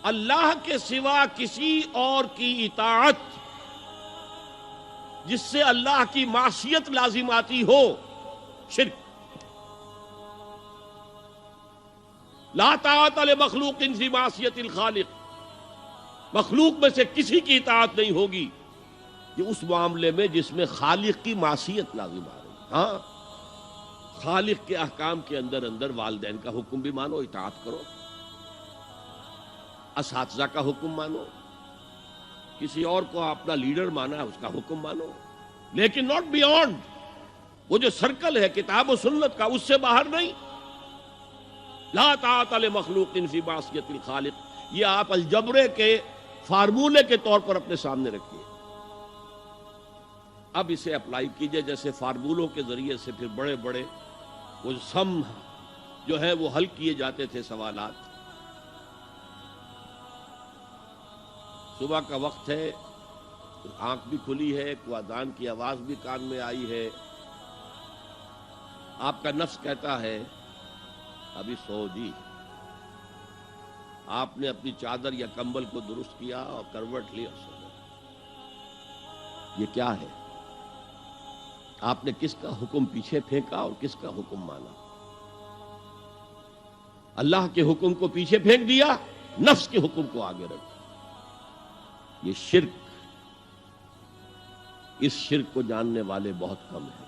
اللہ کے سوا کسی اور کی اطاعت جس سے اللہ کی معصیت لازم آتی ہو، شرک۔ لا طاعت لمخلوق فی معصیت الخالق، مخلوق میں سے کسی کی اطاعت نہیں ہوگی یہ اس معاملے میں جس میں خالق کی معصیت لازم آ رہی۔ ہاں، خالق کے احکام کے اندر اندر والدین کا حکم بھی مانو، اطاعت کرو، اساتذہ کا حکم مانو، کسی اور کو اپنا لیڈر مانا ہے اس کا حکم مانو، لیکن ناٹ بیونڈ وہ جو سرکل ہے کتاب و سنت کا، اس سے باہر نہیں۔ لا طاعت لمخلوق فی معصیت الخالق، یہ آپ الجبرے کے فارمولے کے طور پر اپنے سامنے رکھیے۔ اب اسے اپلائی کیجئے، جیسے فارمولوں کے ذریعے سے پھر بڑے بڑے وہ سم جو ہے وہ حل کیے جاتے تھے سوالات۔ صبح کا وقت ہے، آنکھ بھی کھلی ہے، کوئی اذان کی آواز بھی کان میں آئی ہے، آپ کا نفس کہتا ہے ابھی سو جی۔ آپ نے اپنی چادر یا کمبل کو درست کیا اور کروٹ لی اور سو گئے۔ یہ کیا ہے؟ آپ نے کس کا حکم پیچھے پھینکا اور کس کا حکم مانا؟ اللہ کے حکم کو پیچھے پھینک دیا، نفس کے حکم کو آگے رکھ۔ یہ شرک، اس شرک کو جاننے والے بہت کم ہیں۔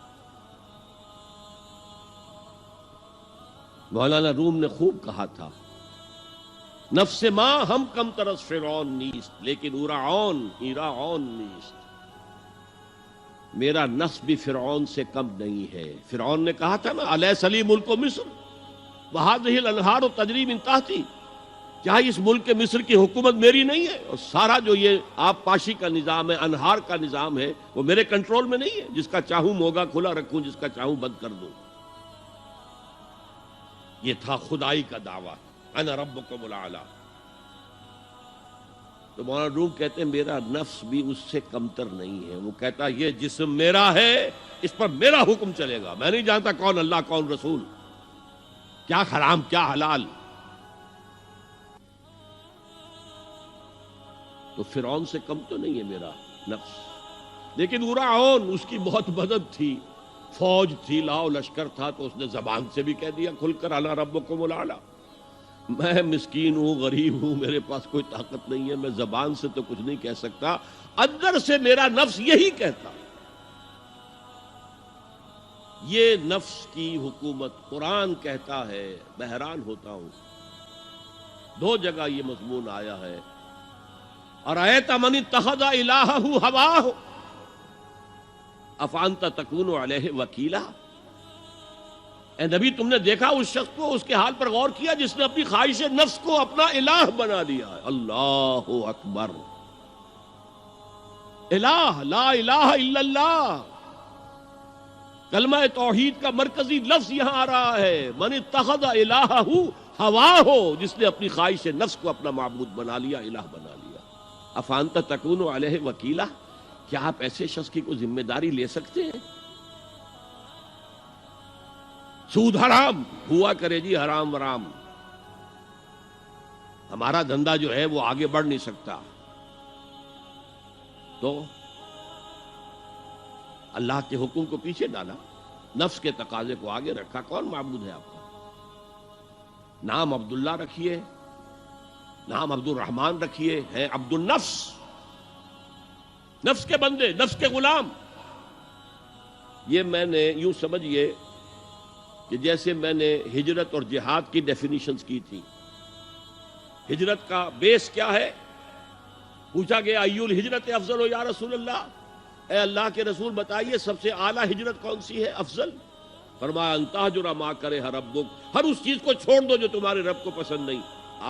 مولانا روم نے خوب کہا تھا، نفس ما ہم کم ترس فرعون نیست لیکن اورعون ایراعون نیست۔ میرا نفس بھی فرعون سے کم نہیں ہے۔ فرعون نے کہا تھا نا الیس لی ملک مصر وہذہ الانہار تجری من تحتی، کیا اس ملک مصر کی حکومت میری نہیں ہے؟ اور سارا جو یہ آپ پاشی کا نظام ہے، انہار کا نظام ہے، وہ میرے کنٹرول میں نہیں ہے؟ جس کا چاہوں موگا کھلا رکھوں، جس کا چاہوں بند کر دوں۔ یہ تھا خدائی کا دعویٰ، انا ربکم الاعلی۔ تو مولانا روم کہتے ہیں میرا نفس بھی اس سے کمتر نہیں ہے۔ وہ کہتا یہ جسم میرا ہے، اس پر میرا حکم چلے گا، میں نہیں جانتا کون اللہ کون رسول، کیا حرام کیا حلال۔ تو فرعون سے کم تو نہیں ہے میرا نفس، لیکن اورعون اس کی بہت مدد تھی، فوج تھی، لاؤ لشکر تھا، تو اس نے زبان سے بھی کہہ دیا کھل کر انا ربکم الاعلی۔ میں مسکین ہوں، غریب ہوں، میرے پاس کوئی طاقت نہیں ہے، میں زبان سے تو کچھ نہیں کہہ سکتا، اندر سے میرا نفس یہی کہتا۔ یہ نفس کی حکومت قرآن کہتا ہے، میں حیران ہوتا ہوں، دو جگہ یہ مضمون آیا ہے، ارأیت من اتخذ الہہ ہواہ افانت تکون علیہ وکیلا۔ اے نبی تم نے دیکھا اس شخص کو، اس کے حال پر غور کیا جس نے اپنی خواہش نفس کو اپنا الہ بنا لیا ہے۔ اللہ اکبر، الہ، لا الہ الا اللہ، کلمہ توحید کا مرکزی لفظ یہاں آ رہا ہے، من اتخذ الہہ ہواہ، جس نے اپنی خواہش نفس کو اپنا معبود بنا لیا، الہ بنا لیا۔ افانت تکون علیہ وکیلا، کیا آپ ایسے شخص کی کوئی ذمہ داری لے سکتے ہیں؟ سود حرام ہوا کرے جی، حرام ورام، ہمارا دھندا جو ہے وہ آگے بڑھ نہیں سکتا۔ تو اللہ کے حکم کو پیچھے ڈالا، نفس کے تقاضے کو آگے رکھا۔ کون معبود ہے آپ کا؟ نام عبداللہ رکھیے، نام عبد الرحمن رکھیے، ہے عبد النفس، نفس کے بندے، نفس کے غلام۔ یہ میں نے یوں سمجھیے کہ جیسے میں نے ہجرت اور جہاد کی ڈیفینیشنز کی تھی۔ ہجرت کا بیس کیا ہے؟ پوچھا گیا ایو الہجرت افضل یا رسول اللہ، اے اللہ کے رسول بتائیے سب سے اعلیٰ ہجرت کون سی ہے، افضل؟ فرمایا ان تہجر ما کرہ ربک، ہر اس چیز کو چھوڑ دو جو تمہارے رب کو پسند نہیں۔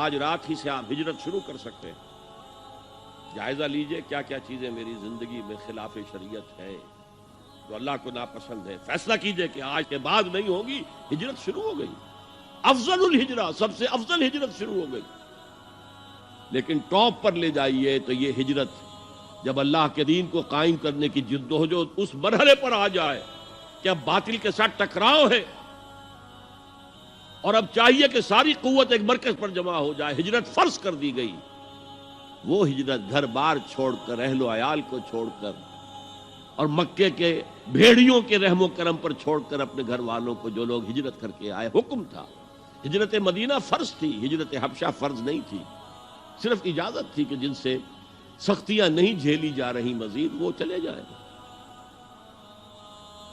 آج رات ہی سے آپ ہجرت شروع کر سکتے ہیں۔ جائزہ لیجئے کیا کیا چیزیں میری زندگی میں خلاف شریعت ہے، جو اللہ کو ناپسند ہے، فیصلہ کیجئے کہ آج کے بعد نہیں ہوگی۔ ہجرت شروع ہو گئی، افضل الہجرہ، سب سے افضل ہجرت شروع ہو گئی۔ لیکن ٹاپ پر لے جائیے تو یہ ہجرت جب اللہ کے دین کو قائم کرنے کی جدوجہد اس مرحلے پر آ جائے کہ اب باطل کے ساتھ ٹکراؤ ہے، اور اب چاہیے کہ ساری قوت ایک مرکز پر جمع ہو جائے. ہجرت فرض کر دی گئی. وہ ہجرت گھر بار چھوڑ کر، اہل و عیال کو چھوڑ کر، اور مکے کے بھیڑیوں کے رحم و کرم پر چھوڑ کر اپنے گھر والوں کو جو لوگ ہجرت کر کے آئے. حکم تھا. ہجرت مدینہ فرض تھی، ہجرت حبشہ فرض نہیں تھی. صرف اجازت تھی کہ جن سے سختیاں نہیں جھیلی جا رہی مزید وہ چلے جائیں.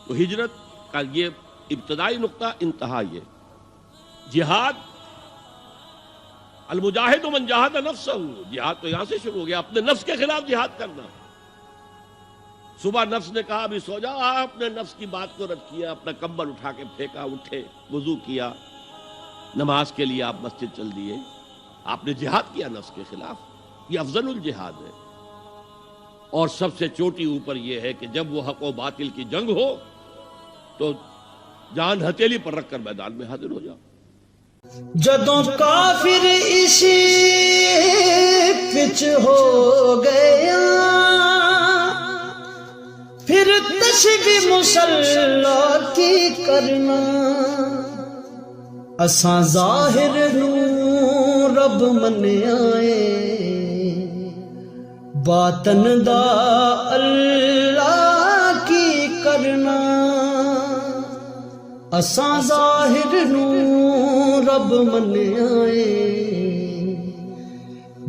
تو ہجرت کا یہ ابتدائی نقطہ، انتہا یہ. جہاد، المجاہد من جاہد نفسہ، جہاد تو یہاں سے شروع ہو گیا، اپنے نفس کے خلاف جہاد کرنا. صبح نفس نے کہا ابھی سو جاؤ، آپ نے نفس کی بات کو رد کیا، اپنا کمبل اٹھا کے پھینکا، اٹھے، وضو کیا، نماز کے لیے آپ مسجد چل دیے. آپ نے جہاد کیا نفس کے خلاف. یہ افضل الجہاد ہے. اور سب سے چوٹی اوپر یہ ہے کہ جب وہ حق و باطل کی جنگ ہو تو جان ہتھیلی پر رکھ کر میدان میں حاضر ہو جاؤ. جدوں کافر اسی پچ ہو گیا، پھر تشبیہ مسلح کی کرنا. اساں ظاہر نوں رب منیاں، باطن دا اللہ کی کرنا. اساں ظاہر نوں رب منیاں،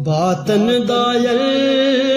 باطن دا اللہ